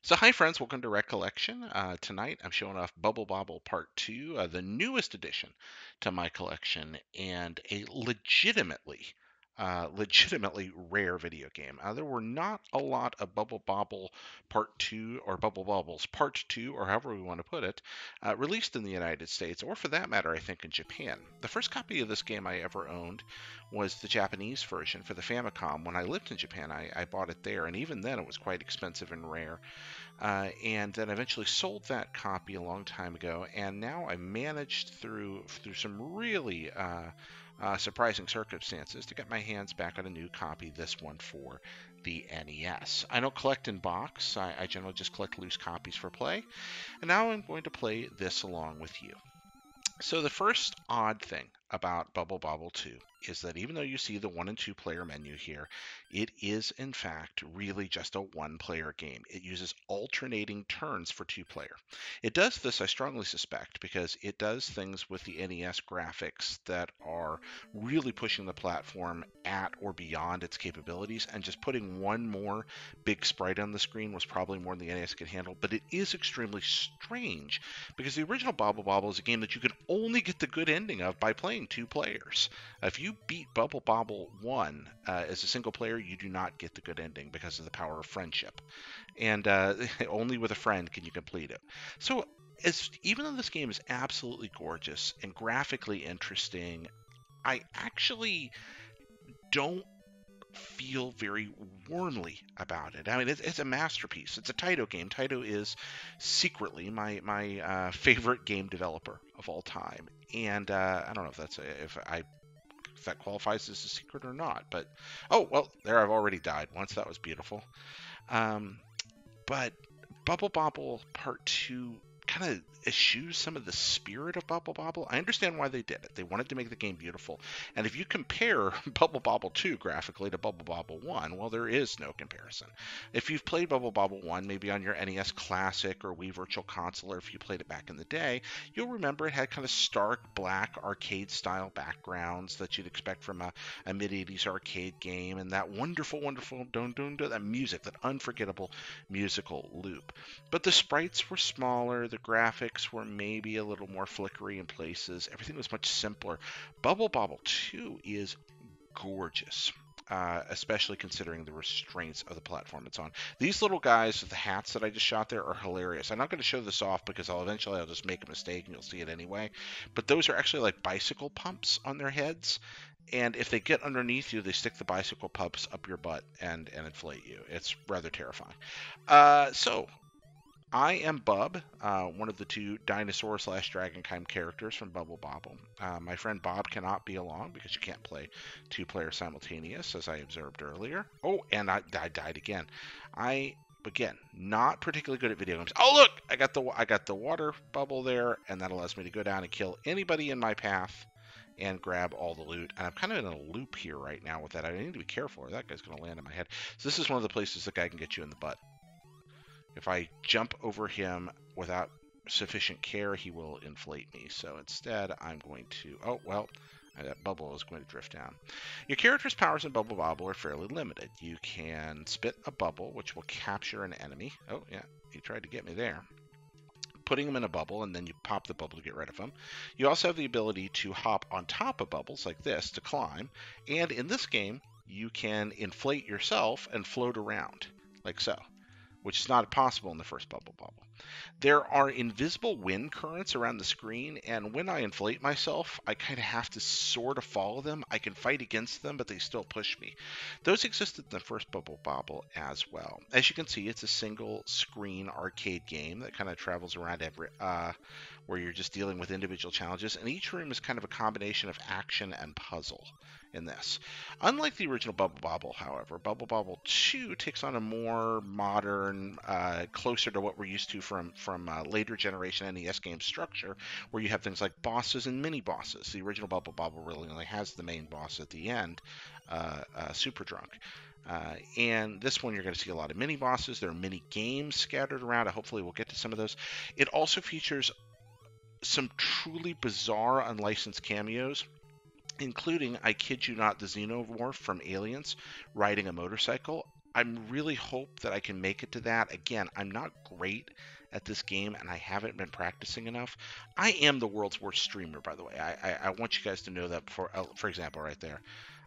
So hi friends, welcome to ReCollection. Tonight I'm showing off Bubble Bobble Part 2, the newest addition to my collection, and a legitimately rare video game. There were not a lot of Bubble Bobble Part 2 or Bubble Bobbles Part 2, or however we want to put it, released in the United States, or for that matter, I think in Japan. The first copy of this game I ever owned was the Japanese version for the Famicom. When I lived in Japan, I bought it there, and even then it was quite expensive and rare. And then eventually sold that copy a long time ago, and now I managed through some really surprising circumstances to get my hands back on a new copy, this one for the NES. I don't collect in box, I generally just collect loose copies for play, and now I'm going to play this along with you. So the first odd thing about Bubble Bobble 2 is that even though you see the 1 and 2 player menu here, it is in fact really just a 1-player game. It uses alternating turns for 2-player. It does this, I strongly suspect, because it does things with the NES graphics that are really pushing the platform at or beyond its capabilities, and just putting one more big sprite on the screen was probably more than the NES could handle. But it is extremely strange because the original Bubble Bobble is a game that you can only get the good ending of by playing 2 players. If you beat Bubble Bobble 1 as a single player, you do not get the good ending because of the power of friendship. And only with a friend can you complete it. So, even though this game is absolutely gorgeous and graphically interesting, I actually don't feel very warmly about it. I mean, it's a masterpiece. It's a Taito game. Taito is secretly my favorite game developer of all time, and I don't know if that qualifies as a secret or not. But oh well, there I've already died once. That was beautiful. Um, but Bubble Bobble Part 2 kind of eschews some of the spirit of Bubble Bobble. I understand why they did it. They wanted to make the game beautiful. And if you compare Bubble Bobble 2 graphically to Bubble Bobble 1, well, there is no comparison. If you've played Bubble Bobble 1, maybe on your NES Classic or Wii Virtual Console, or if you played it back in the day, you'll remember it had kind of stark black arcade-style backgrounds that you'd expect from a mid-80s arcade game, and that wonderful, that music, that unforgettable musical loop. But the sprites were smaller, the graphics were maybe a little more flickery in places, everything was much simpler. Bubble Bobble 2 is gorgeous. Especially considering the restraints of the platform it's on. These little guys with the hats that I just shot there are hilarious. I'm not going to show this off because I'll just make a mistake and you'll see it anyway. But those are actually like bicycle pumps on their heads. And if they get underneath you, they stick the bicycle pumps up your butt and inflate you. It's rather terrifying. So I am Bub, one of the 2 dinosaur/dragonkind characters from Bubble Bobble. My friend Bob cannot be along because you can't play 2 players simultaneous, as I observed earlier. Oh, and I died again. Again, not particularly good at video games. Oh, look, I got the water bubble there, and that allows me to go down and kill anybody in my path and grab all the loot. And I'm kind of in a loop here right now with that. I need to be careful or that guy's going to land in my head. So this is one of the places the guy can get you in the butt. If I jump over him without sufficient care, he will inflate me. So instead, I'm going to... Oh, well, that bubble is going to drift down. Your character's powers in Bubble Bobble are fairly limited. You can spit a bubble, which will capture an enemy. Oh, yeah, he tried to get me there. Putting him in a bubble, and then you pop the bubble to get rid of him. You also have the ability to hop on top of bubbles like this to climb. And in this game, you can inflate yourself and float around, like so, which is not possible in the first Bubble Bobble. There are invisible wind currents around the screen, and when I inflate myself, I kind of have to sort of follow them. I can fight against them, but they still push me. Those existed in the first Bubble Bobble as well. As you can see, it's a single screen arcade game that kind of travels around where you're just dealing with individual challenges, and each room is kind of a combination of action and puzzle in this. Unlike the original Bubble Bobble, however, Bubble Bobble 2 takes on a more modern, closer to what we're used to from later generation NES game structure, where you have things like bosses and mini bosses. The original Bubble Bobble really only has the main boss at the end, Super Drunk. And this one, you're going to see a lot of mini bosses. There are mini games scattered around. Hopefully, we'll get to some of those. It also features some truly bizarre unlicensed cameos, including, I kid you not, the Xenomorph from Aliens riding a motorcycle. I'm really hope that I can make it to that. Again, I'm not great at this game, and I haven't been practicing enough. I am the world's worst streamer, by the way. I want you guys to know that. For example, right there,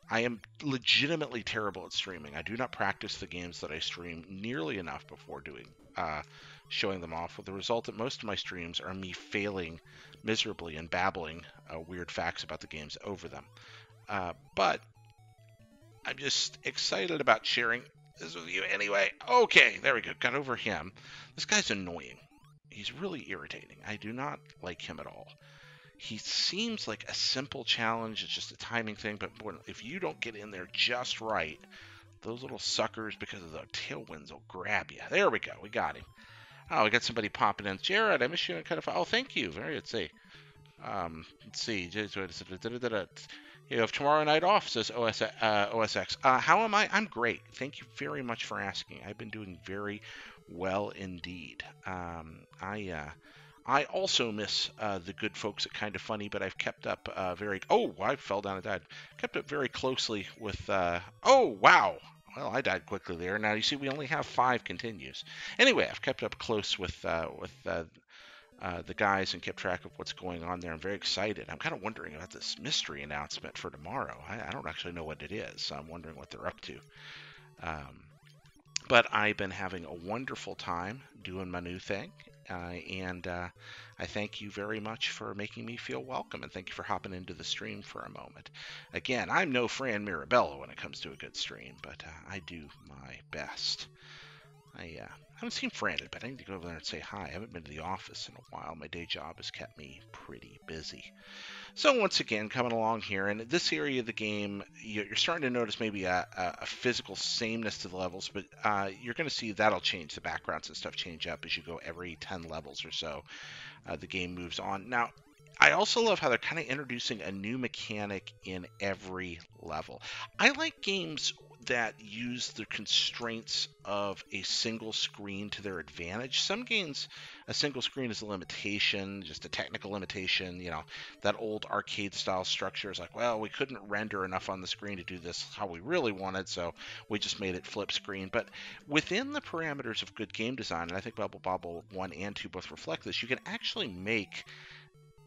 I am legitimately terrible at streaming. I do not practice the games that I stream nearly enough before uh, showing them off. With the result that most of my streams are me failing miserably and babbling weird facts about the games over them. But I'm just excited about sharing this with you anyway. Okay, there we go. Got over him. This guy's annoying. He's really irritating. I do not like him at all. He seems like a simple challenge. It's just a timing thing, but if you don't get in there just right, those little suckers, because of the tailwinds, will grab you. There we go. We got him. Oh, we got somebody popping in. Jared, I miss you. Kind of. Oh, thank you. Very. Let's see. You have tomorrow night off, says OSX. How am I? I'm great. Thank you very much for asking. I've been doing very well indeed. I also miss the good folks at Kind of Funny, but I've kept up very. Oh, I fell down and died. Kept up very closely with. Oh, wow. Well, I died quickly there. Now you see, we only have 5 continues. Anyway, I've kept up close with the guys and kept track of what's going on there. I'm very excited. I'm kind of wondering about this mystery announcement for tomorrow. I don't actually know what it is, so I'm wondering what they're up to. But I've been having a wonderful time doing my new thing, and I thank you very much for making me feel welcome, and thank you for hopping into the stream for a moment. Again, I'm no Fran Mirabello when it comes to a good stream, but I do my best. I haven't seen Fran, but I need to go over there and say hi. I haven't been to the office in a while. My day job has kept me pretty busy. So once again, coming along here, and this area of the game, you're starting to notice maybe a physical sameness to the levels, but you're going to see that'll change. The backgrounds and stuff change up as you go every 10 levels or so. The game moves on. Now, I also love how they're kind of introducing a new mechanic in every level. I like games that use the constraints of a single screen to their advantage. Some games, a single screen is a limitation, just a technical limitation. You know, that old arcade style structure is like, well, we couldn't render enough on the screen to do this how we really wanted, so we just made it flip screen. But within the parameters of good game design, and I think Bubble Bobble 1 and 2 both reflect this, you can actually make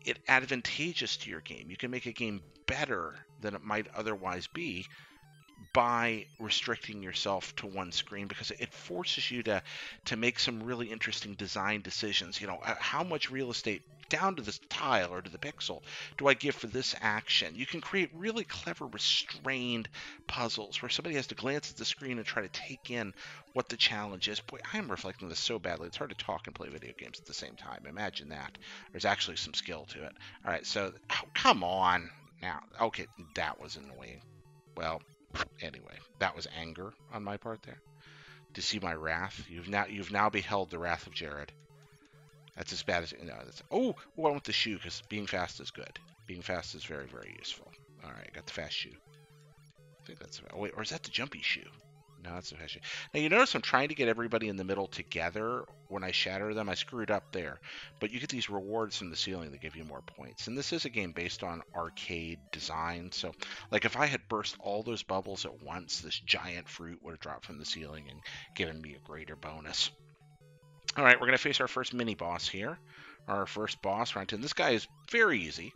it advantageous to your game. You can make a game better than it might otherwise be by restricting yourself to one screen, because it forces you to make some really interesting design decisions. You know, how much real estate down to this tile or to the pixel do I give for this action? You can create really clever restrained puzzles where somebody has to glance at the screen and try to take in what the challenge is. Boy, I'm reflecting this so badly. It's hard to talk and play video games at the same time. Imagine that. There's actually some skill to it. All right, so come on now. Okay, that was annoying. Well, anyway, that was anger on my part there. To see my wrath, you've now beheld the wrath of Jared. That's as bad as oh, I want the shoe because being fast is good. Being fast is very, very useful. All right, got the fast shoe. I think that's. Oh wait, or is that the jumpy shoe? No, that's the fast shoe. Now you notice I'm trying to get everybody in the middle together. When I shatter them, I screwed up there. But you get these rewards from the ceiling that give you more points. And this is a game based on arcade design. So, like if I had burst all those bubbles at once, this giant fruit would have dropped from the ceiling and given me a greater bonus. All right, we're going to face our first mini-boss here. Our first boss, round 10. This guy is very easy.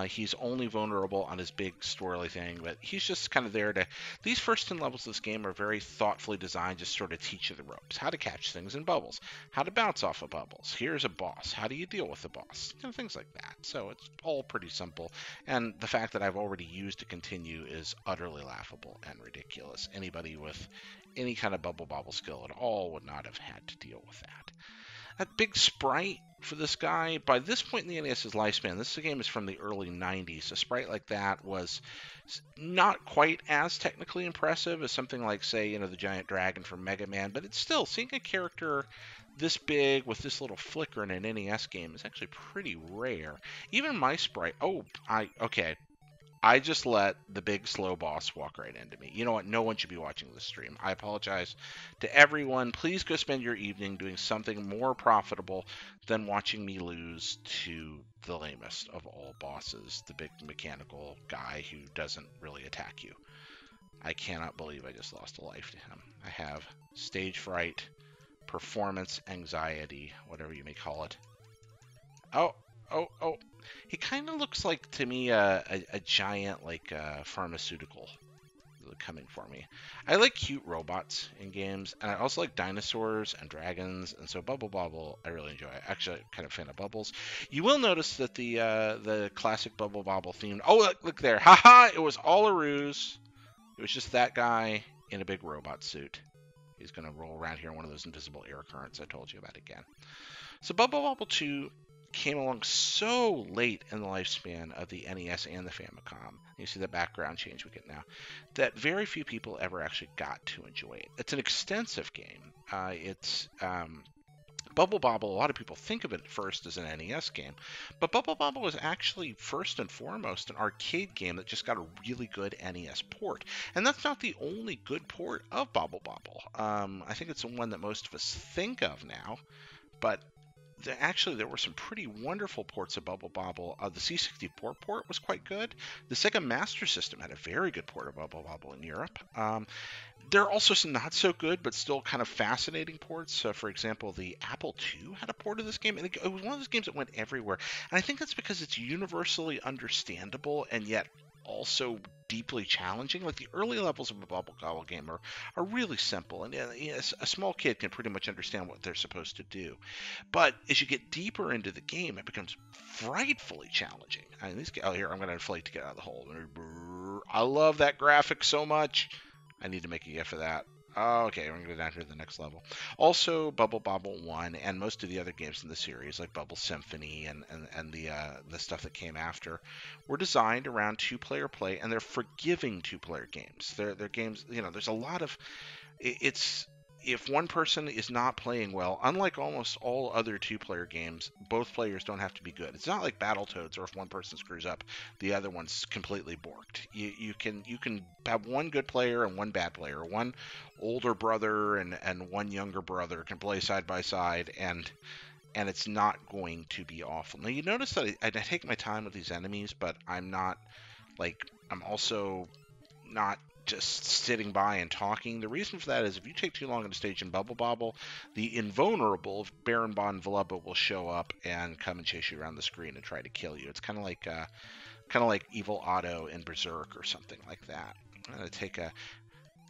He's only vulnerable on his big swirly thing, but he's just kind of there to... These first 10 levels of this game are very thoughtfully designed to sort of teach you the ropes. How to catch things in bubbles. How to bounce off of bubbles. Here's a boss. How do you deal with the boss? You know, things like that. So it's all pretty simple. And the fact that I've already used to continue is utterly laughable and ridiculous. Anybody with any kind of Bubble Bobble skill at all would not have had to deal with that. That big sprite for this guy, by this point in the NES's lifespan, this game is from the early 90s. A sprite like that was not quite as technically impressive as something like, say, the giant dragon from Mega Man, but it's still, seeing a character this big with this little flicker in an NES game is actually pretty rare. Even my sprite, okay. I just let the big slow boss walk right into me. You know what? No one should be watching this stream. I apologize to everyone. Please go spend your evening doing something more profitable than watching me lose to the lamest of all bosses, the big mechanical guy who doesn't really attack you. I cannot believe I just lost a life to him. I have stage fright, performance anxiety, whatever you may call it. Oh, oh. He kind of looks like, to me, a giant, like, pharmaceutical coming for me. I like cute robots in games, and I also like dinosaurs and dragons, and so Bubble Bobble I really enjoy. Actually, I'm kind of a fan of bubbles. You will notice that the classic Bubble Bobble theme. Oh, look there! Haha! It was all a ruse. It was just that guy in a big robot suit. He's gonna roll around here in one of those invisible air currents I told you about again. So Bubble Bobble 2 came along so late in the lifespan of the NES and the Famicom. You see the background change we get now, that very few people ever actually got to enjoy it. It's an extensive game. It's Bubble Bobble, a lot of people think of it first as an NES game, but Bubble Bobble was actually first and foremost an arcade game that just got a really good NES port. And that's not the only good port of Bubble Bobble. I think it's the one that most of us think of now, but actually, there were some pretty wonderful ports of Bubble Bobble. The C64 port was quite good. The Sega Master System had a very good port of Bubble Bobble in Europe. There are also some not so good, but still kind of fascinating ports. For example, the Apple II had a port of this game, and it was one of those games that went everywhere. And I think that's because it's universally understandable and yet also deeply challenging. Like the early levels of a Bubble Bobble game are really simple, and a small kid can pretty much understand what they're supposed to do. But as you get deeper into the game, it becomes frightfully challenging. I mean, here, I'm going to inflate to get out of the hole. I love that graphic so much. I need to make a GIF of that. Okay, we're going to go down here to the next level. Also, Bubble Bobble 1 and most of the other games in the series, like Bubble Symphony and the stuff that came after, were designed around two-player play, and they're forgiving two-player games. They're games, there's a lot of... It's... If one person is not playing well, unlike almost all other two-player games, both players don't have to be good. It's not like Battletoads, or if one person screws up, the other one's completely borked. You can have one good player and one bad player. One older brother and one younger brother can play side by side, and it's not going to be awful. Now, you notice that I take my time with these enemies, but I'm also not just sitting by and talking. The reason for that is if you take too long on a stage in Bubble Bobble, the invulnerable Baron Von Velubba will show up and come and chase you around the screen and try to kill you. It's kind of like Evil Otto in Berserk or something like that. I'm going to take a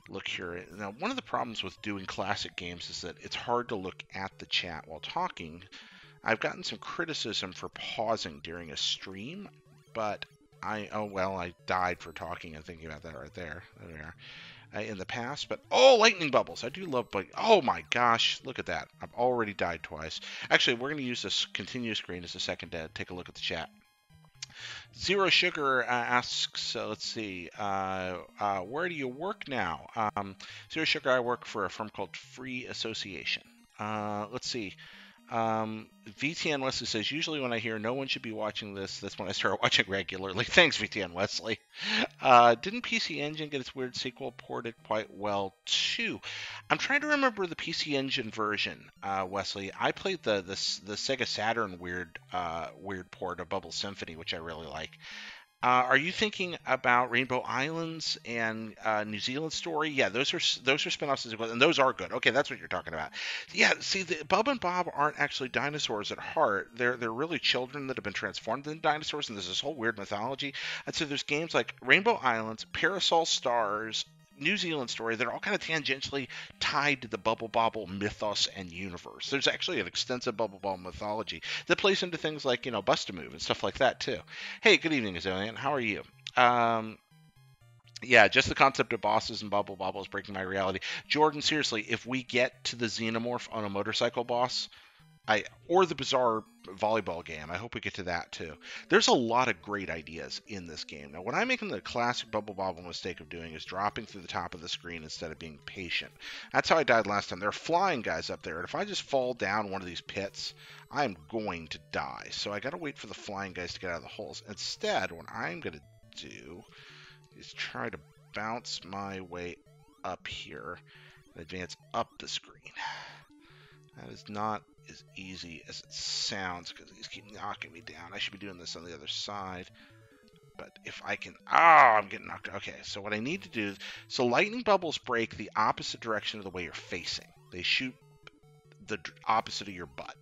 look here. Now, one of the problems with doing classic games is that it's hard to look at the chat while talking. I've gotten some criticism for pausing during a stream, but I died for talking and thinking about that right there. There we are. In the past, but lightning bubbles. I do love, oh my gosh, look at that. I've already died twice. Actually, we're going to use this continue screen as a second to take a look at the chat. Zero Sugar asks, let's see, where do you work now? Zero Sugar, I work for a firm called Free Association. Let's see. VTN Wesley says, usually when I hear no one should be watching this, that's when I start watching regularly. Thanks, VTN Wesley. Didn't PC Engine get its weird sequel ported quite well, too? I'm trying to remember the PC Engine version, Wesley. I played the Sega Saturn weird port of Bubble Symphony, which I really like. Are you thinking about Rainbow Islands and New Zealand Story? Yeah, those are spinoffs as well, and those are good. Okay, that's what you're talking about. Yeah, see, the Bub and Bob aren't actually dinosaurs at heart. They're really children that have been transformed into dinosaurs, and there's this whole weird mythology. And so there's games like Rainbow Islands, Parasol Stars, New Zealand Story that are all kind of tangentially tied to the Bubble Bobble mythos and universe. There's actually an extensive Bubble Bobble mythology that plays into things like, Bust-A-Move and stuff like that, too. Hey, good evening, Azalian. How are you? Yeah, just the concept of bosses and Bubble Bobble is breaking my reality. Jordan, seriously, if we get to the Xenomorph on a motorcycle boss, or the bizarre volleyball game. I hope we get to that too. There's a lot of great ideas in this game. Now, what I'm making the classic Bubble Bobble mistake of doing is dropping through the top of the screen instead of being patient. That's how I died last time. There are flying guys up there, and if I just fall down one of these pits, I'm going to die. So I got to wait for the flying guys to get out of the holes. Instead, what I'm going to do is try to bounce my way up here and advance up the screen. That is not as easy as it sounds because these keep knocking me down. I should be doing this on the other side. But if I can, I'm getting knocked. Okay, so what I need to do is, so lightning bubbles break the opposite direction of the way you're facing. They shoot the opposite of your butt.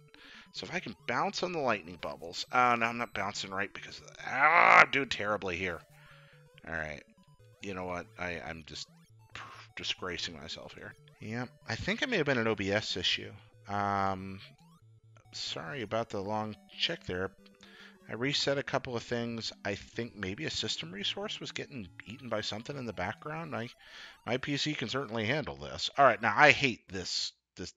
So if I can bounce on the lightning bubbles, no, I'm not bouncing right because of that. I'm doing terribly here. All right, you know what? I'm just disgracing myself here. Yeah, I think it may have been an OBS issue. Sorry about the long check there. I reset a couple of things. I think maybe a system resource was getting eaten by something in the background. My PC can certainly handle this. All right, now I hate this.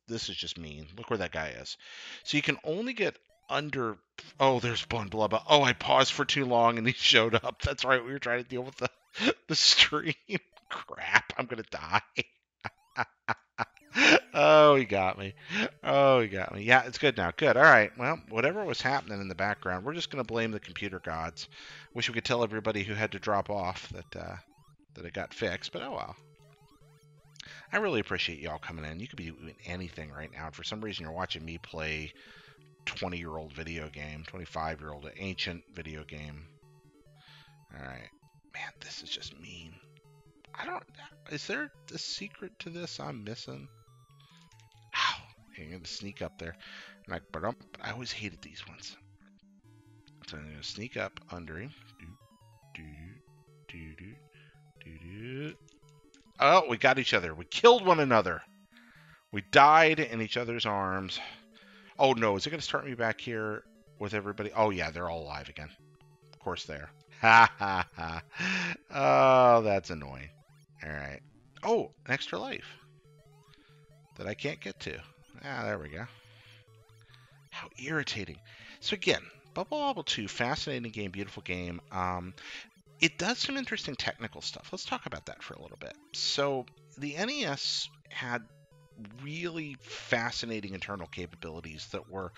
This is just mean. Look where that guy is. So you can only get under. Oh, there's Bubble Bobble. Oh, I paused for too long and he showed up. That's right. We were trying to deal with the stream. Crap, I'm gonna die. Oh, he got me. Oh, he got me. Yeah, it's good now. Good. All right. Well, whatever was happening in the background, we're just going to blame the computer gods. Wish we could tell everybody who had to drop off that it got fixed, but oh well. I really appreciate y'all coming in. You could be doing anything right now. For some reason, you're watching me play 20-year-old video game, 25-year-old ancient video game. All right. Man, this is just mean. Is there a secret to this I'm missing? Ow. I'm going to sneak up there. But I always hated these ones. So I'm going to sneak up under him. Oh, we got each other. We killed one another. We died in each other's arms. Oh, no. Is it going to start me back here with everybody? Oh, yeah. They're all alive again. Of course they are. Ha, ha, ha. Oh, that's annoying. All right. Oh, an extra life that I can't get to. Ah, there we go. How irritating. So again, Bubble Bobble 2, fascinating game, beautiful game. It does some interesting technical stuff. Let's talk about that for a little bit. So the NES had really fascinating internal capabilities that were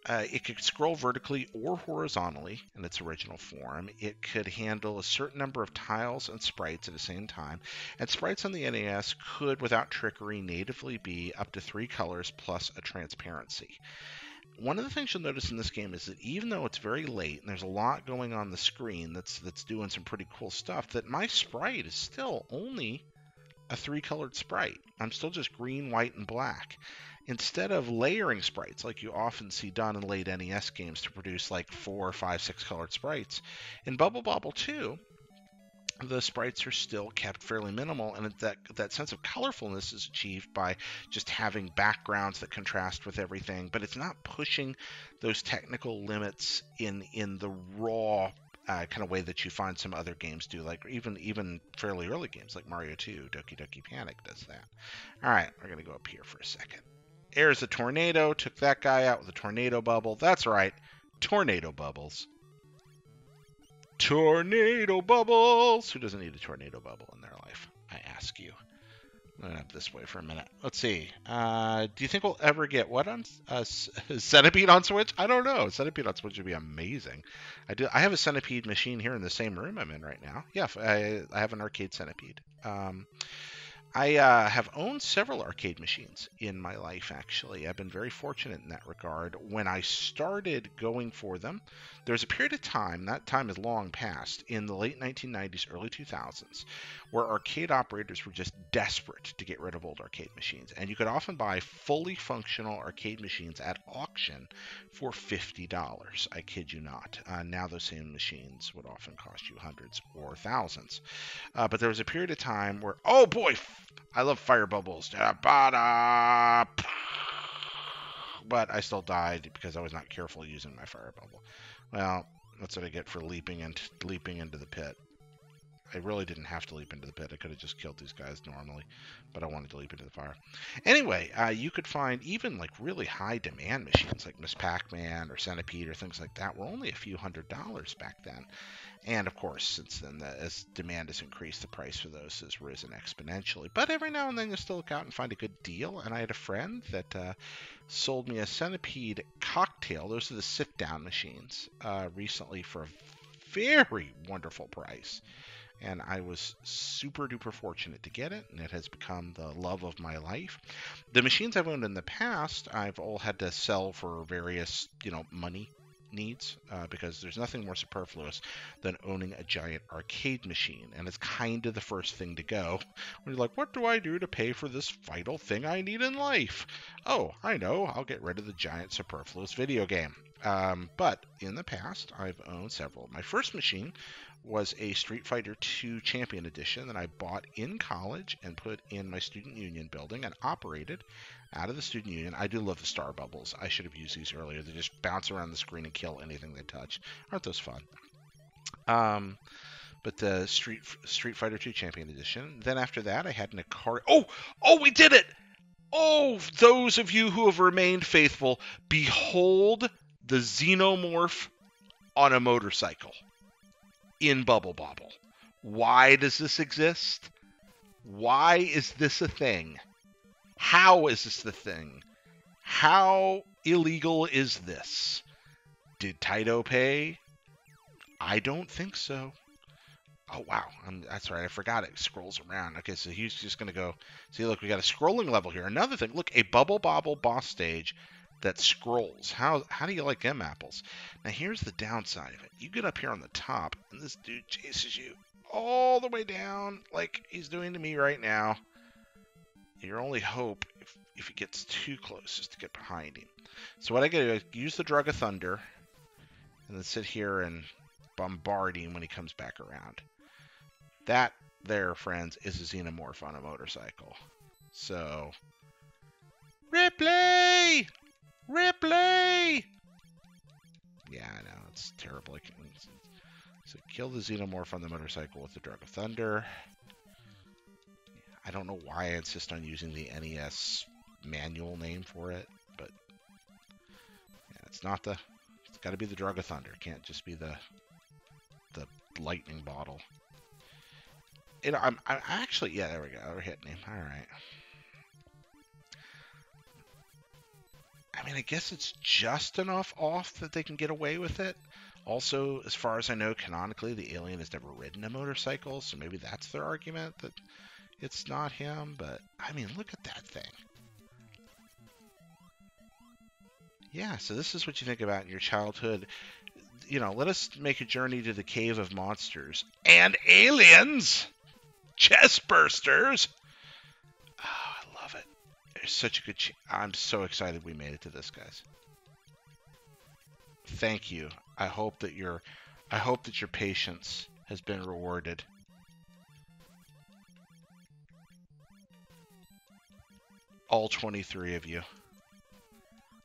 it could scroll vertically or horizontally in its original form. It could handle a certain number of tiles and sprites at the same time. And sprites on the NES could, without trickery, natively be up to 3 colors plus a transparency. One of the things you'll notice in this game is that even though it's very late and there's a lot going on the screen that's doing some pretty cool stuff, that my sprite is still only a 3-colored sprite. I'm still just green, white, and black. Instead of layering sprites like you often see done in late NES games to produce like 4, 5, 6-colored sprites, in Bubble Bobble 2, the sprites are still kept fairly minimal, and that sense of colorfulness is achieved by just having backgrounds that contrast with everything, but it's not pushing those technical limits in the raw kind of way that you find some other games do, like even fairly early games like Mario 2, Doki Doki Panic does that. All right, we're going to go up here for a second. There's a tornado, took that guy out with a tornado bubble. That's right, tornado bubbles. Tornado bubbles! Who doesn't need a tornado bubble in their life? I ask you. I'm going to have this way for a minute. Let's see. Do you think we'll ever get what on Centipede on Switch? I don't know. Centipede on Switch would be amazing. I have a Centipede machine here in the same room I'm in right now. Yeah, I have an arcade Centipede. I have owned several arcade machines in my life, actually. I've been very fortunate in that regard. When I started going for them, there was a period of time, that time is long past, in the late 1990s, early 2000s, where arcade operators were just desperate to get rid of old arcade machines. And you could often buy fully functional arcade machines at auction for $50. I kid you not. Now those same machines would often cost you hundreds or thousands. But there was a period of time where, oh boy, I love fire bubbles. But I still died because I was not careful using my fire bubble. Well, that's what I get for leaping into the pit. I really didn't have to leap into the pit. I could have just killed these guys normally, but I wanted to leap into the fire. Anyway, you could find even like really high demand machines like Miss Pac-Man or Centipede or things like that were only a few $100s back then. And of course, since then, as demand has increased, the price for those has risen exponentially. But every now and then, you still look out and find a good deal. And I had a friend that sold me a Centipede cocktail. Those are the sit-down machines recently for a very wonderful price. And I was super duper fortunate to get it, and it has become the love of my life. The machines I've owned in the past, I've all had to sell for various, money needs, because there's nothing more superfluous than owning a giant arcade machine, and it's kind of the first thing to go when you're like, what do I do to pay for this vital thing I need in life? Oh, I know, I'll get rid of the giant superfluous video game. But in the past, I've owned several. My first machine was a Street Fighter II Champion Edition that I bought in college and put in my student union building and operated out of the student union. I do love the star bubbles. I should have used these earlier. They just bounce around the screen and kill anything they touch. Aren't those fun? But the Street Fighter II Champion Edition. Then after that, I had an Akari. Oh, we did it! Oh, those of you who have remained faithful, behold the Xenomorph on a motorcycle in Bubble Bobble. Why does this exist? Why is this a thing? How is this the thing? How illegal is this? Did Taito pay? I don't think so. Oh, wow. That's right. I forgot it scrolls around. Okay, so he's just going to go. See, look, we got a scrolling level here. Another thing. Look, a Bubble Bobble boss stage that scrolls. How do you like them apples? Now, here's the downside of it. You get up here on the top, and this dude chases you all the way down like he's doing to me right now. Your only hope, if he gets too close, is to get behind him. So what I gotta do is use the Drug of Thunder, and then sit here and bombard him when he comes back around. That there, friends, is a Xenomorph on a motorcycle. So, Ripley! Ripley! Yeah, I know, it's terrible. So kill the Xenomorph on the motorcycle with the Drug of Thunder. I don't know why I insist on using the NES manual name for it, but yeah, it's got to be the Drug of Thunder. It can't just be the lightning bottle. I'm actually, yeah, there we go. We're hitting him. All right. I mean, I guess it's just enough off that they can get away with it. Also, as far as I know, canonically, the alien has never ridden a motorcycle, so maybe that's their argument, that it's not him. But, I mean, look at that thing. Yeah, so this is what you think about in your childhood. You know, let us make a journey to the cave of monsters and aliens, chest bursters. Oh, I love it. There's such a good. I'm so excited we made it to this, guys. Thank you. I hope that your patience has been rewarded. All 23 of you.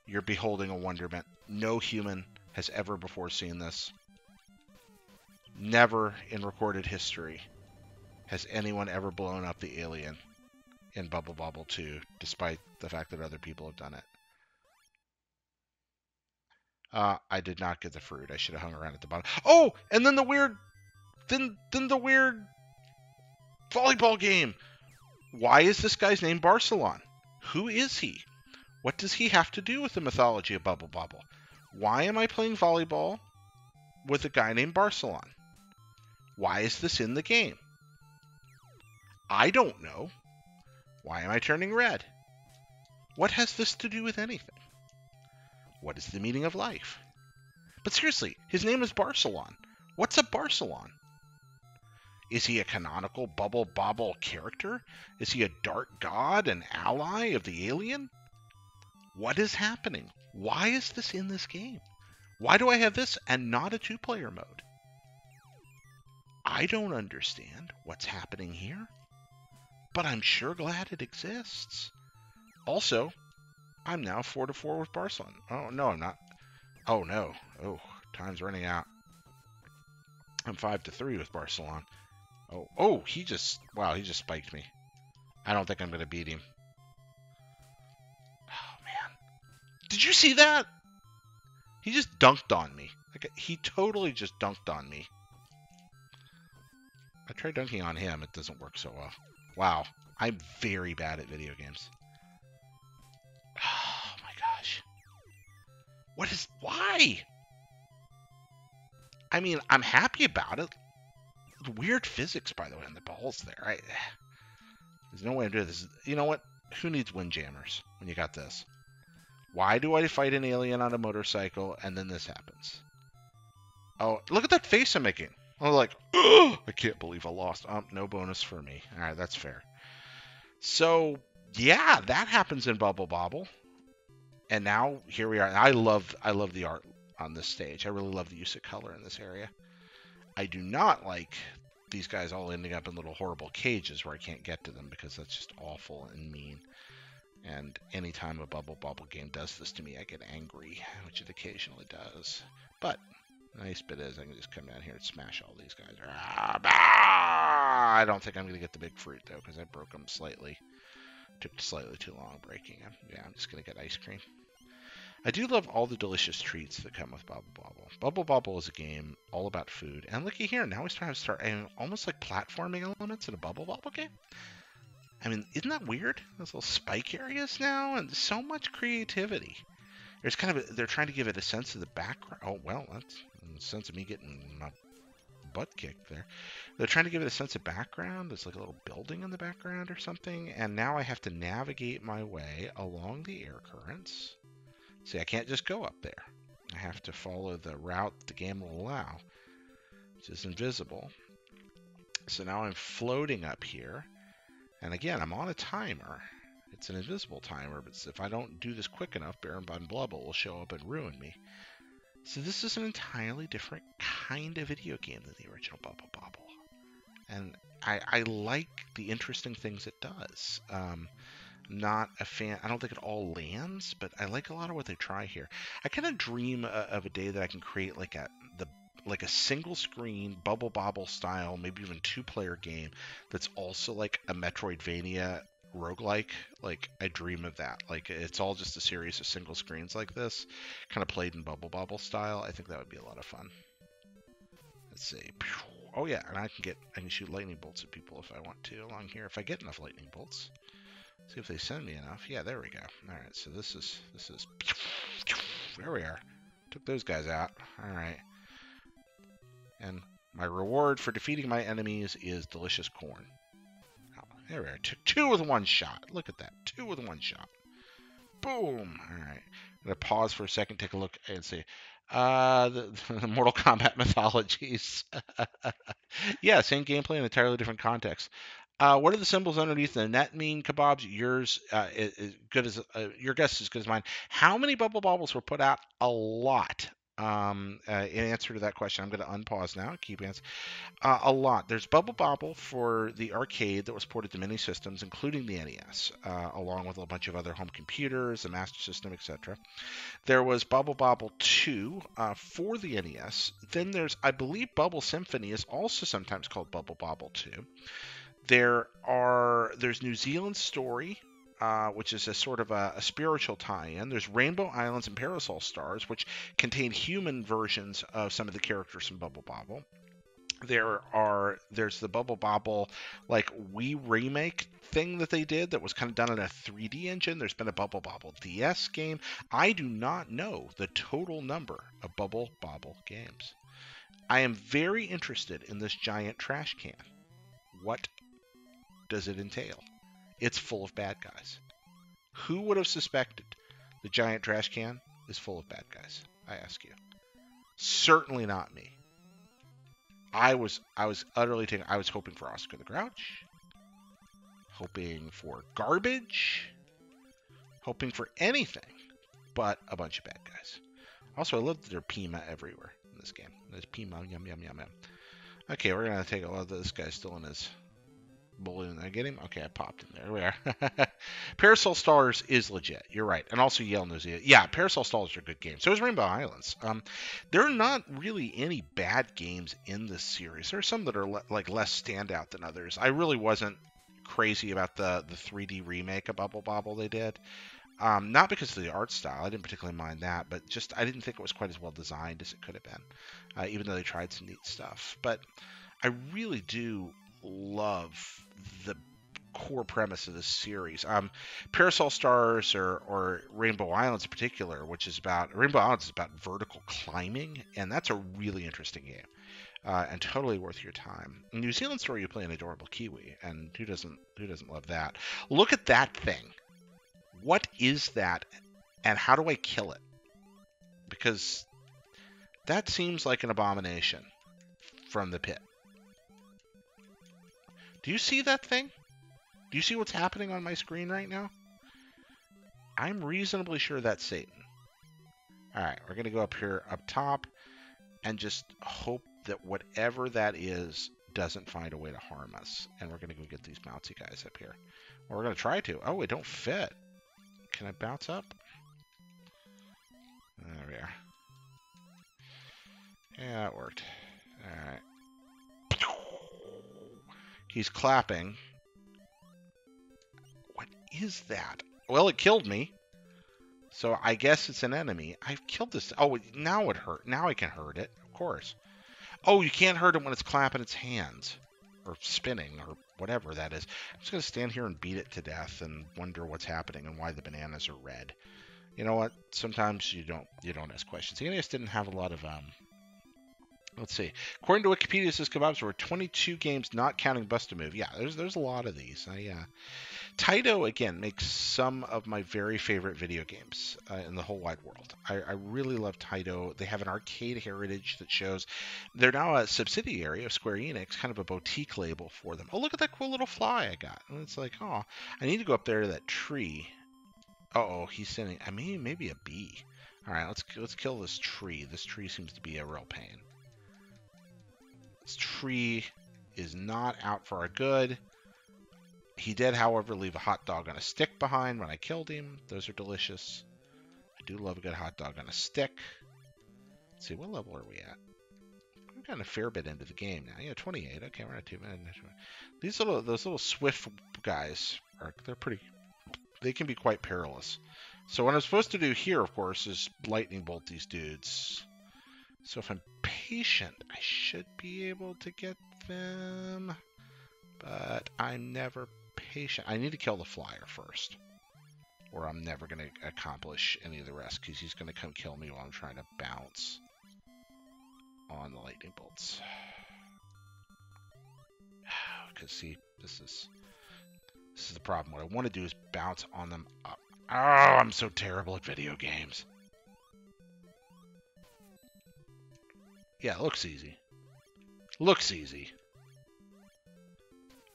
You're beholding a wonderment. No human has ever before seen this. Never in recorded history has anyone ever blown up the alien in Bubble Bobble 2, despite the fact that other people have done it. I did not get the fruit. I should have hung around at the bottom. Oh, and then the weird, then the weird volleyball game. Why is this guy's name Barcelon? Who is he? What does he have to do with the mythology of Bubble Bobble? Why am I playing volleyball with a guy named Barcelon? Why is this in the game? I don't know. Why am I turning red? What has this to do with anything? What is the meaning of life? But seriously, his name is Barcelon. What's a Barcelon? Is he a canonical Bubble Bobble character? Is he a dark god, an ally of the alien? What is happening? Why is this in this game? Why do I have this and not a two-player mode? I don't understand what's happening here, but I'm sure glad it exists. Also, I'm now 4-4 with Barcelona. Oh, no, I'm not. Oh, no. Oh, time's running out. I'm 5-3 with Barcelona. Oh, he just spiked me. I don't think I'm going to beat him. Oh, man. Did you see that? He just dunked on me. He totally just dunked on me. I tried dunking on him. It doesn't work so well. Wow. I'm very bad at video games. Oh, my gosh. Why? I mean, I'm happy about it. Weird physics, by the way, on the balls there. There's no way to do this. You know what? Who needs windjammers when you got this? Why do I fight an alien on a motorcycle and then this happens? Oh, look at that face I'm making. I'm like, oh, I can't believe I lost. No bonus for me. All right, that's fair. So, yeah, that happens in Bubble Bobble. And now here we are. I love the art on this stage. I really love the use of color in this area. I do not like these guys all ending up in little horrible cages where I can't get to them because that's just awful and mean. And anytime a Bubble Bobble game does this to me, I get angry, which it occasionally does. But the nice bit is I can just come down here and smash all these guys. I don't think I'm going to get the big fruit, though, because I broke them slightly. Took slightly too long breaking them. Yeah, I'm just going to get ice cream. I do love all the delicious treats that come with Bubble Bobble. Bubble Bobble is a game all about food. And looky here, now we start almost like platforming elements in a Bubble Bobble game. I mean, isn't that weird? Those little spike areas now, and so much creativity. There's they're trying to give it a sense of the background. Oh, well, that's a sense of me getting my butt kicked there. They're trying to give it a sense of background. There's like a little building in the background or something. And now I have to navigate my way along the air currents. See, I can't just go up there. I have to follow the route the game will allow, which is invisible. So now I'm floating up here. And again, I'm on a timer. It's an invisible timer, but if I don't do this quick enough, Baron Von Blubble will show up and ruin me. So this is an entirely different kind of video game than the original Bubble Bobble. And I like the interesting things it does. Not a fan. I don't think it all lands, but I like a lot of what they try here. I kind of dream of a day that I can create like a single screen Bubble Bobble style, maybe even 2-player game that's also like a Metroidvania roguelike. Like I dream of that. Like it's all just a series of single screens like this, kind of played in Bubble Bobble style. I think that would be a lot of fun. Let's see. Oh yeah, and I can shoot lightning bolts at people if I want to along here if I get enough lightning bolts. See if they send me enough. Yeah, there we go. All right, so this is there we are. Took those guys out. All right. And my reward for defeating my enemies is delicious corn. Oh, there we are. Took 2 with 1 shot. Look at that. 2 with 1 shot. Boom. All right. I'm going to pause for a second, take a look, and see. The Mortal Kombat mythologies. Yeah, same gameplay in entirely different context. What are the symbols underneath the net mean, kebabs? Yours is good as your guess is as good as mine. How many Bubble Bobbles were put out? A lot. In answer to that question, I'm going to unpause now. Keep answering. A lot. There's Bubble Bobble for the arcade that was ported to many systems, including the NES, along with a bunch of other home computers, the Master System, etc. There was Bubble Bobble 2 for the NES. Then there's, I believe, Bubble Symphony is also sometimes called Bubble Bobble 2. There's New Zealand Story, which is a sort of a spiritual tie-in. There's Rainbow Islands and Parasol Stars, which contain human versions of some of the characters from Bubble Bobble. There's the Bubble Bobble like Wii remake thing that they did that was kind of done in a 3D engine. There's been a Bubble Bobble DS game. I do not know the total number of Bubble Bobble games. I am very interested in this giant trash can. What does it entail? It's full of bad guys. Who would have suspected the giant trash can is full of bad guys? I ask you. Certainly not me. I was utterly taken. I was hoping for Oscar the Grouch, hoping for garbage, hoping for anything but a bunch of bad guys. Also, I love that there's Pima everywhere in this game. There's Pima, yum, yum, yum, yum. Okay, we're going to take a look. This guy's still in his balloon. Did I get him? Okay, I popped him. There we are. Parasol Stars is legit. You're right. And also Yale knows it. Yeah, Parasol Stars are good games. So is Rainbow Islands. There are not really any bad games in this series. There are some that are less standout than others. I really wasn't crazy about the 3D remake of Bubble Bobble they did. Not because of the art style. I didn't particularly mind that, but just I didn't think it was quite as well designed as it could have been, even though they tried some neat stuff. But I really do love the core premise of this series. Parasol Stars or Rainbow Islands in particular, which is about Rainbow Islands is about vertical climbing, and that's a really interesting game. And totally worth your time. In New Zealand Story, you play an adorable Kiwi, and who doesn't love that? Look at that thing. What is that? And how do I kill it? Because that seems like an abomination from the pit. Do you see that thing? Do you see what's happening on my screen right now? I'm reasonably sure that's Satan. Alright, we're going to go up here, up top, and just hope that whatever that is doesn't find a way to harm us. And we're going to go get these bouncy guys up here. Or we're going to try to. Oh, it don't fit. Can I bounce up? There we are. Yeah, it worked. Alright. He's clapping. What is that? Well, it killed me. So I guess it's an enemy. I've killed this. Oh, now it hurt. Now I can hurt it. Of course. Oh, you can't hurt it when it's clapping its hands. Or spinning, or whatever that is. I'm just going to stand here and beat it to death and wonder what's happening and why the bananas are red. You know what? Sometimes you don't ask questions. The NES didn't have a lot of let's see. According to Wikipedia, it says kebabs were 22 games, not counting Bust-A-Move. Yeah, there's a lot of these. Taito, again, makes some of my very favorite video games in the whole wide world. I really love Taito. They have an arcade heritage that shows. They're now a subsidiary of Square Enix, kind of a boutique label for them. Oh, look at that cool little fly I got. And it's like, oh, I need to go up there to that tree. Uh-oh, he's sending, I mean, maybe a bee. All right, let's kill this tree. This tree seems to be a real pain. This tree is not out for our good. He did, however, leave a hot dog on a stick behind when I killed him. Those are delicious. I do love a good hot dog on a stick. Let's see, what level are we at? We've gotten a fair bit into the game now. Yeah, 28. Okay, we're not too bad. Those little swift guys they're pretty. They can be quite perilous. So what I'm supposed to do here, of course, is lightning bolt these dudes. So if I'm patient, I should be able to get them. But I'm never patient. I need to kill the flyer first. Or I'm never going to accomplish any of the rest, because he's going to come kill me while I'm trying to bounce on the lightning bolts. Because, see, this is the problem. What I want to do is bounce on them up. Oh, I'm so terrible at video games. Yeah, it looks easy. Looks easy.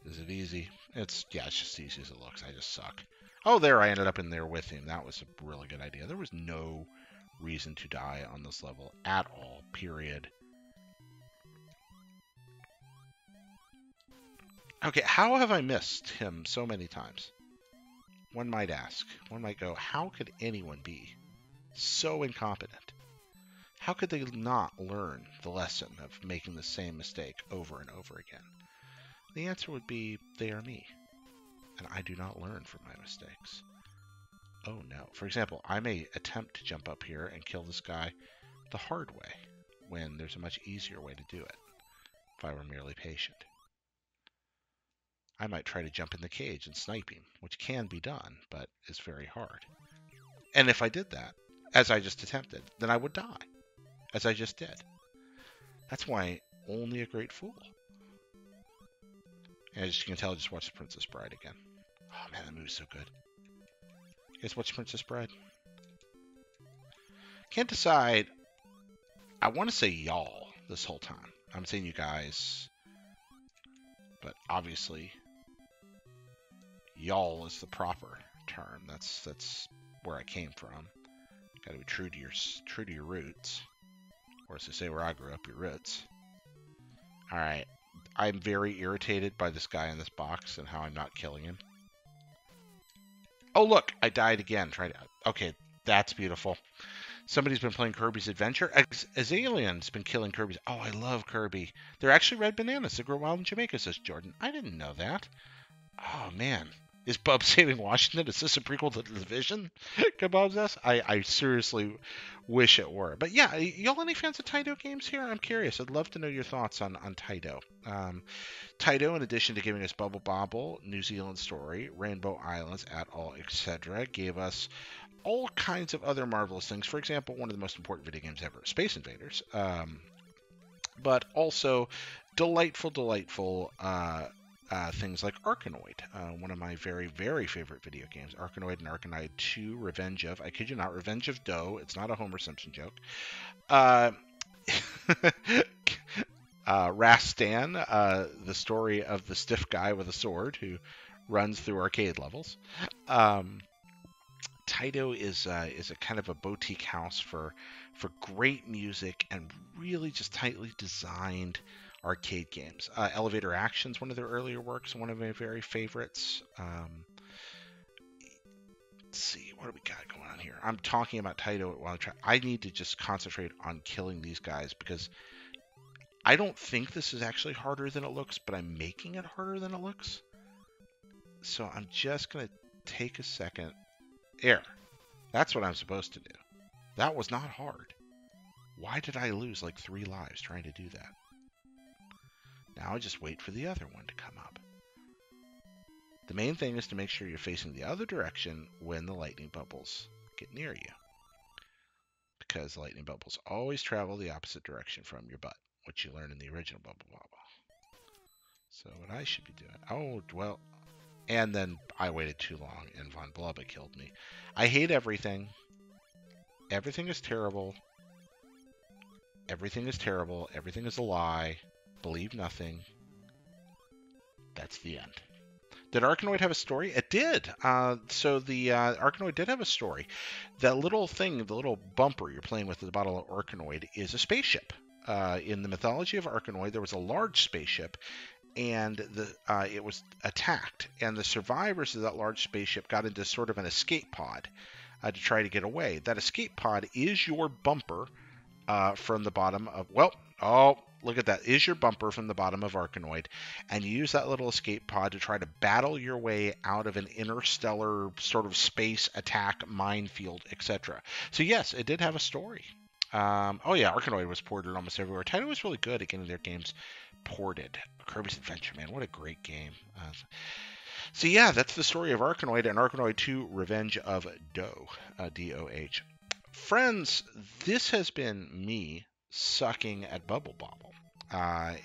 Is it easy? It's just easy as it looks. I just suck. Oh, there, I ended up in there with him. That was a really good idea. There was no reason to die on this level at all, period. Okay, how have I missed him so many times? One might ask. One might go, how could anyone be so incompetent? How could they not learn the lesson of making the same mistake over and over again? The answer would be, they are me, and I do not learn from my mistakes. Oh no. For example, I may attempt to jump up here and kill this guy the hard way, when there's a much easier way to do it, if I were merely patient. I might try to jump in the cage and snipe him, which can be done, but is very hard. And if I did that, as I just attempted, then I would die, as I just did. That's why only a great fool. And as you can tell, I just watched The Princess Bride again. Oh man, that movie's so good. You guys watch Princess Bride? Can't decide. I want to say y'all this whole time. I'm saying you guys, but obviously y'all is the proper term. That's where I came from. Got to be true to your roots, or as they say where I grew up, your roots. All right. I'm very irritated by this guy in this box and how I'm not killing him. Oh, look, I died again. Okay, that's beautiful. Somebody's been playing Kirby's Adventure. Azalean's been killing Kirby's. Oh, I love Kirby. They're actually red bananas that grow wild in Jamaica, says Jordan. I didn't know that. Oh, man. Is Bub Saving Washington? Is this a prequel to The Division? Kebab's ass? I seriously wish it were. But yeah, y'all any fans of Taito games here? I'm curious. I'd love to know your thoughts on Taito. Taito, in addition to giving us Bubble Bobble, New Zealand Story, Rainbow Islands, et al., etc., gave us all kinds of other marvelous things. For example, one of the most important video games ever, Space Invaders. But also delightful things like Arkanoid, one of my very, very favorite video games. Arkanoid and Arkanoid 2, Revenge of, I kid you not, Revenge of Doe. It's not a Homer Simpson joke. Uh, Rastan, the story of the stiff guy with a sword who runs through arcade levels. Taito is a kind of a boutique house for great music and really just tightly designed arcade games. Elevator Action's one of their earlier works, one of my very favorites. Let's see, what do we got going on here? I'm talking about Taito while I need to just concentrate on killing these guys because I don't think this is actually harder than it looks, but I'm making it harder than it looks. So I'm just going to take a second. There. That's what I'm supposed to do. That was not hard. Why did I lose like 3 lives trying to do that? Now I just wait for the other one to come up. The main thing is to make sure you're facing the other direction when the lightning bubbles get near you. Because lightning bubbles always travel the opposite direction from your butt, which you learned in the original Bubble Bobble. So what I should be doing... Oh, well... And then I waited too long, and Von Blubba killed me. I hate everything. Everything is terrible. Everything is terrible. Everything is a lie. Believe nothing. That's the end. Did Arkanoid have a story? It did. So the Arkanoid did have a story. That little thing, the little bumper you're playing with at the bottom of Arkanoid is a spaceship. In the mythology of Arkanoid, there was a large spaceship, and it was attacked, and the survivors of that large spaceship got into sort of an escape pod to try to get away. That escape pod is your bumper from the bottom of, well, oh, look at that, is your bumper from the bottom of Arkanoid, and you use that little escape pod to try to battle your way out of an interstellar sort of space attack minefield, etc. So yes, it did have a story. Oh yeah, Arkanoid was ported almost everywhere. Taito was really good at getting their games ported. Kirby's Adventure, man, what a great game. So yeah, that's the story of Arkanoid and Arkanoid 2, Revenge of Doe, D-O-H. Friends, this has been me sucking at Bubble Bobble.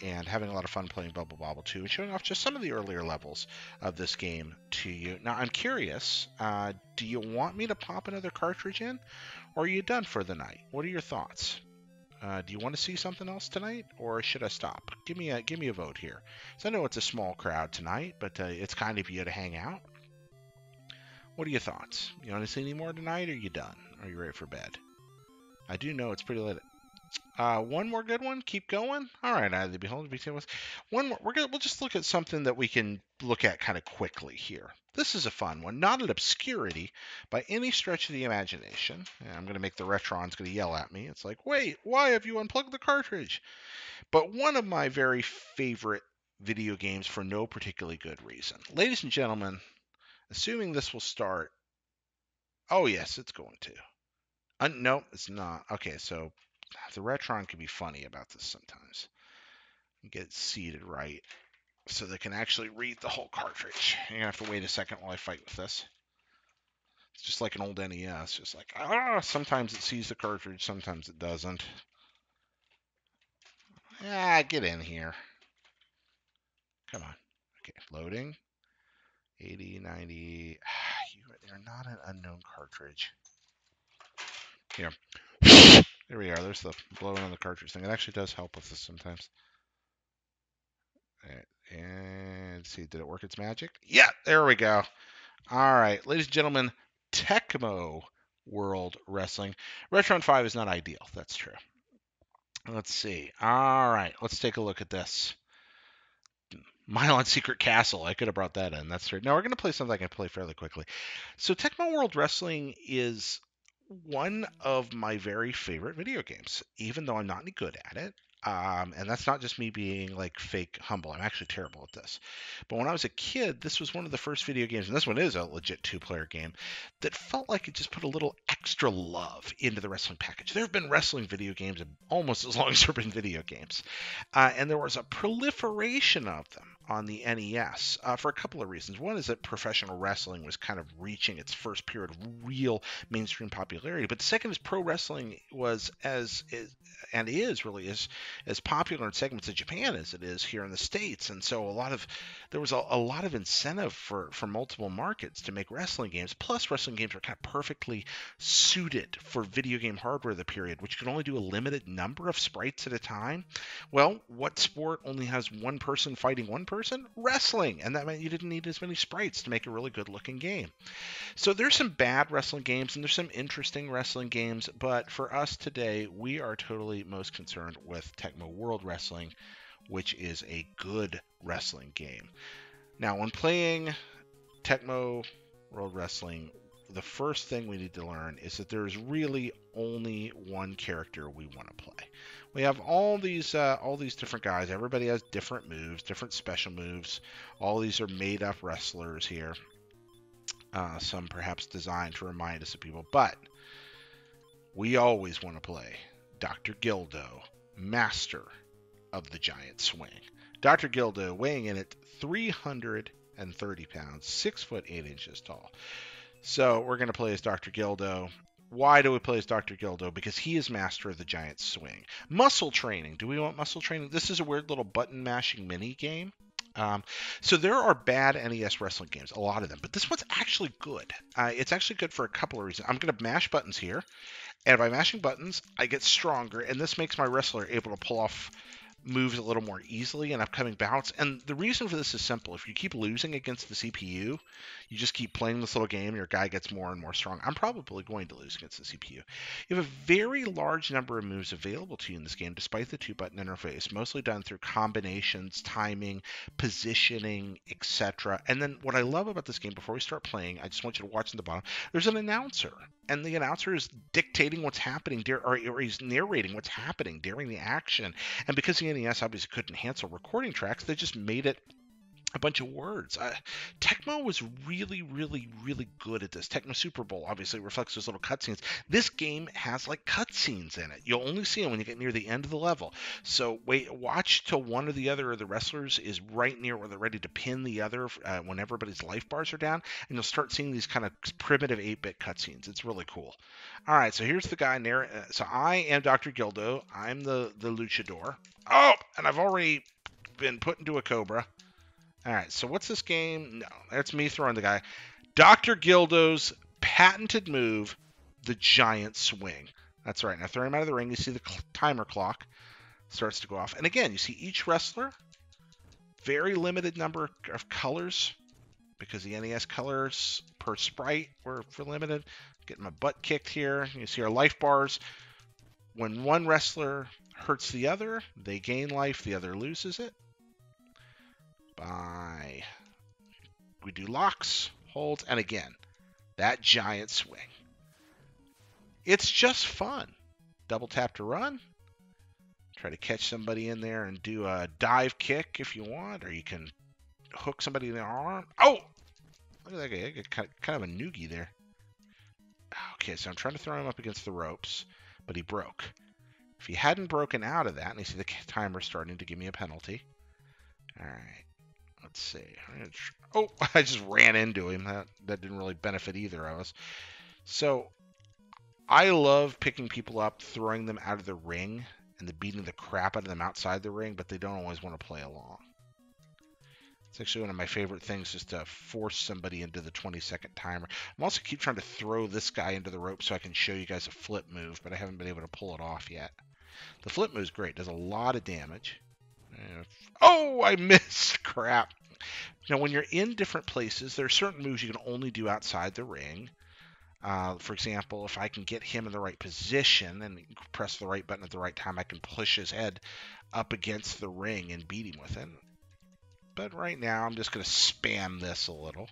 And having a lot of fun playing Bubble Bobble 2 and showing off just some of the earlier levels of this game to you. Now, I'm curious, do you want me to pop another cartridge in, or are you done for the night? What are your thoughts? Do you want to see something else tonight, or should I stop? Give me a vote here. So I know it's a small crowd tonight, but it's kind of you to hang out. What are your thoughts? You want to see any more tonight, or are you done? Are you ready for bed? I do know it's pretty late. One more good one. Keep going. All right, the Beholder between us. One more. We'll just look at something that we can look at kind of quickly here. This is a fun one, not an obscurity by any stretch of the imagination. And I'm going to make the Retron's going to yell at me. It's like, wait, why have you unplugged the cartridge? But one of my very favorite video games for no particularly good reason. Ladies and gentlemen, assuming this will start. Oh yes, it's going to. No, it's not. Okay, so the Retron can be funny about this sometimes. Get it seated right so they can actually read the whole cartridge. You're going to have to wait a second while I fight with this. It's just like an old NES. Just like, sometimes it sees the cartridge, sometimes it doesn't. Get in here. Come on. Okay, loading. 80, 90. You're not an unknown cartridge. Here. There we are. There's the blowing on the cartridge thing. It actually does help with this sometimes. And see, did it work its magic? Yeah, there we go. All right, ladies and gentlemen, Tecmo World Wrestling. Retron 5 is not ideal. That's true. Let's see. All right, let's take a look at this. Mile on Secret Castle. I could have brought that in. That's right. Now we're going to play something I can play fairly quickly. So Tecmo World Wrestling is one of my very favorite video games, even though I'm not any good at it. And that's not just me being like fake humble. I'm actually terrible at this. But when I was a kid, this was one of the first video games, and this one is a legit 2-player game, that felt like it just put a little extra love into the wrestling package. There have been wrestling video games almost as long as there have been video games. And there was a proliferation of them. on the NES for a couple of reasons. One is that professional wrestling was kind of reaching its first period of real mainstream popularity, but the second is pro wrestling was and is really as popular in segments of Japan as it is here in the States, and so there was a lot of incentive for multiple markets to make wrestling games. Plus, wrestling games were kind of perfectly suited for video game hardware of the period, which could only do a limited number of sprites at a time. Well, what sport only has one person fighting one person? Wrestling. And that meant you didn't need as many sprites to make a really good looking game. So there's some bad wrestling games and there's some interesting wrestling games, but for us today, we are totally most concerned with Tecmo World Wrestling, which is a good wrestling game. Now, when playing Tecmo World Wrestling, the first thing we need to learn is that there's really only one character we want to play. We have all these different guys. Everybody has different moves, different special moves. All these are made up wrestlers here. Some perhaps designed to remind us of people, but we always want to play Dr. Gildo, master of the giant swing. Dr. Gildo weighing in at 330 pounds, 6 foot 8 inches tall. So we're going to play as Dr. Gildo. Why do we play as Dr. Gildo? Because he is master of the giant swing. Muscle training. Do we want muscle training? This is a weird little button mashing mini game. So there are bad NES wrestling games, a lot of them, but this one's actually good. It's actually good for a couple of reasons. I'm going to mash buttons here, and by mashing buttons, I get stronger, and this makes my wrestler able to pull off moves a little more easily in upcoming bouts. And the reason for this is simple. If you keep losing against the CPU, you just keep playing this little game, your guy gets more and more strong. I'm probably going to lose against the CPU. You have a very large number of moves available to you in this game, despite the 2-button interface, mostly done through combinations, timing, positioning, etc. And then what I love about this game, before we start playing, I just want you to watch in the bottom, there's an announcer. And the announcer is dictating what's happening, or he's narrating what's happening during the action. And because the NES obviously couldn't handle recording tracks, they just made it a bunch of words. Tecmo was really, really, really good at this. Tecmo Super Bowl obviously reflects those little cutscenes. This game has like cutscenes in it. You'll only see them when you get near the end of the level. So watch till one or the other of the wrestlers is right near where they're ready to pin the other when everybody's life bars are down, and you'll start seeing these kind of primitive 8-bit cutscenes. It's really cool. All right, so here's the guy. So I am Dr. Gildo. I'm the luchador. Oh, and I've already been put into a cobra. All right, so what's this game? No, that's me throwing the guy. Dr. Gildo's patented move, the giant swing. That's right. Now throw him out of the ring. You see the timer clock starts to go off. And again, you see each wrestler, very limited number of colors because the NES colors per sprite were limited. Getting my butt kicked here. You see our life bars. When one wrestler hurts the other, they gain life. The other loses it. We do locks, holds, and again, that giant swing. It's just fun. Double tap to run. Try to catch somebody in there and do a dive kick if you want, or you can hook somebody in the arm. Oh! Look at that guy. I got kind of a noogie there. Okay, so I'm trying to throw him up against the ropes, but he broke. If he hadn't broken out of that, and you see the timer starting to give me a penalty. All right. Let's see. Oh, I just ran into him. That didn't really benefit either of us. So I love picking people up, throwing them out of the ring, and then beating the crap out of them outside the ring, but they don't always want to play along. It's actually one of my favorite things, just to force somebody into the 20-second timer. I'm also keep trying to throw this guy into the rope so I can show you guys a flip move, but I haven't been able to pull it off yet. The flip move is great. Does a lot of damage. Oh, I missed. Crap. Now, when you're in different places, there are certain moves you can only do outside the ring. For example, if I can get him in the right position and press the right button at the right time, I can push his head up against the ring and beat him with it. But right now, I'm just going to spam this a little.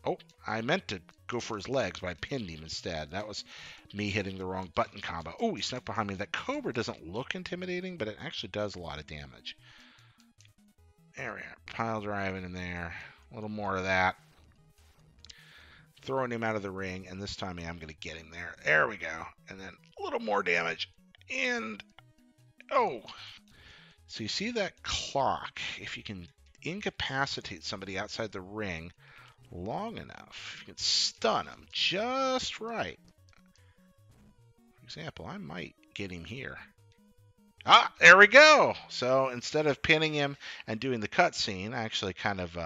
Oh, I meant to go for his legs, but I pinned him instead. That was me hitting the wrong button combo. Oh, he snuck behind me. That cobra doesn't look intimidating, but it actually does a lot of damage. There we are. Pile driving in there. A little more of that. Throwing him out of the ring, and this time I'm going to get him there. There we go. And then a little more damage. And, oh. So you see that clock, if you can incapacitate somebody outside the ring long enough, you can stun them just right. For example, I might get him here. Ah, there we go. So instead of pinning him and doing the cutscene, I actually kind of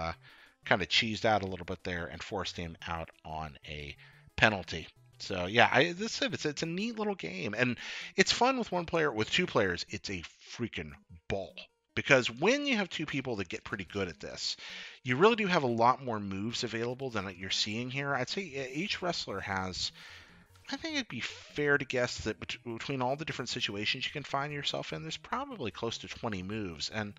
cheesed out a little bit there and forced him out on a penalty. So yeah, it's a neat little game, and it's fun with one player. With two players, it's a freaking ball. Because when you have two people that get pretty good at this, you really do have a lot more moves available than you're seeing here. I'd say each wrestler has, I think it'd be fair to guess that between all the different situations you can find yourself in, there's probably close to 20 moves. And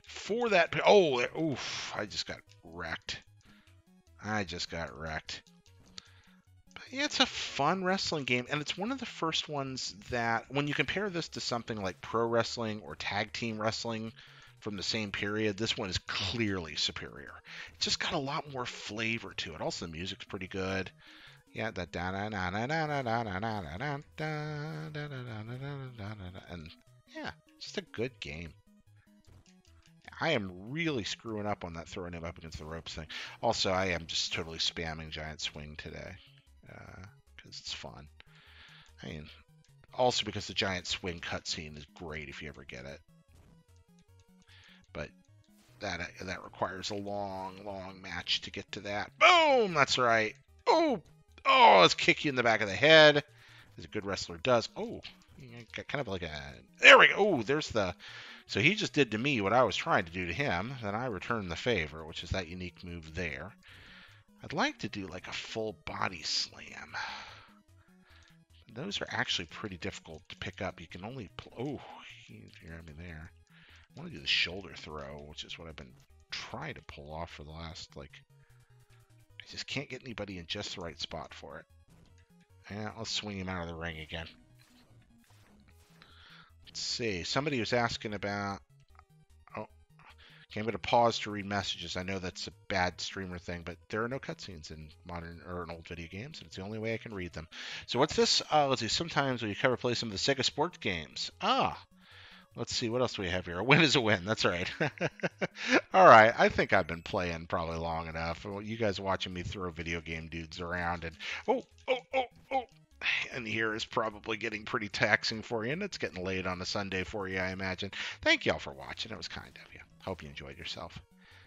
for that, oof, I just got wrecked. But yeah, it's a fun wrestling game, and it's one of the first ones that, when you compare this to something like pro wrestling or tag team wrestling from the same period, this one is clearly superior. It's just got a lot more flavor to it. Also, the music's pretty good. Yeah, that and yeah, just a good game. I am really screwing up on that throwing him up against the ropes thing. Also, I am just totally spamming Giant Swing today because it's fun. I mean, also because the Giant Swing cutscene is great if you ever get it. But that requires a long match to get to that. Boom! That's right. Oh, let's kick you in the back of the head, as a good wrestler does. Oh, kind of like a... There we go. Oh, there's the... So he just did to me what I was trying to do to him. Then I returned the favor, which is that unique move there. I'd like to do like a full body slam. Those are actually pretty difficult to pick up. You can only... Oh, you're having me there. I want to do the shoulder throw, which is what I've been trying to pull off for the last, I just can't get anybody in just the right spot for it. Yeah, let's swing him out of the ring again. Let's see. Somebody was asking about... Oh, okay, I'm going to pause to read messages. I know that's a bad streamer thing, but there are no cutscenes in modern or in old video games, and it's the only way I can read them. So what's this? Let's see. Sometimes we cover play some of the Sega sports games. Let's see, what else do we have here? A win is a win. That's right. All right. I think I've been playing probably long enough. You guys watching me throw video game dudes around, and oh. And here is probably getting pretty taxing for you, and it's getting late on a Sunday for you, I imagine. Thank y'all for watching. It was kind of you. Hope you enjoyed yourself.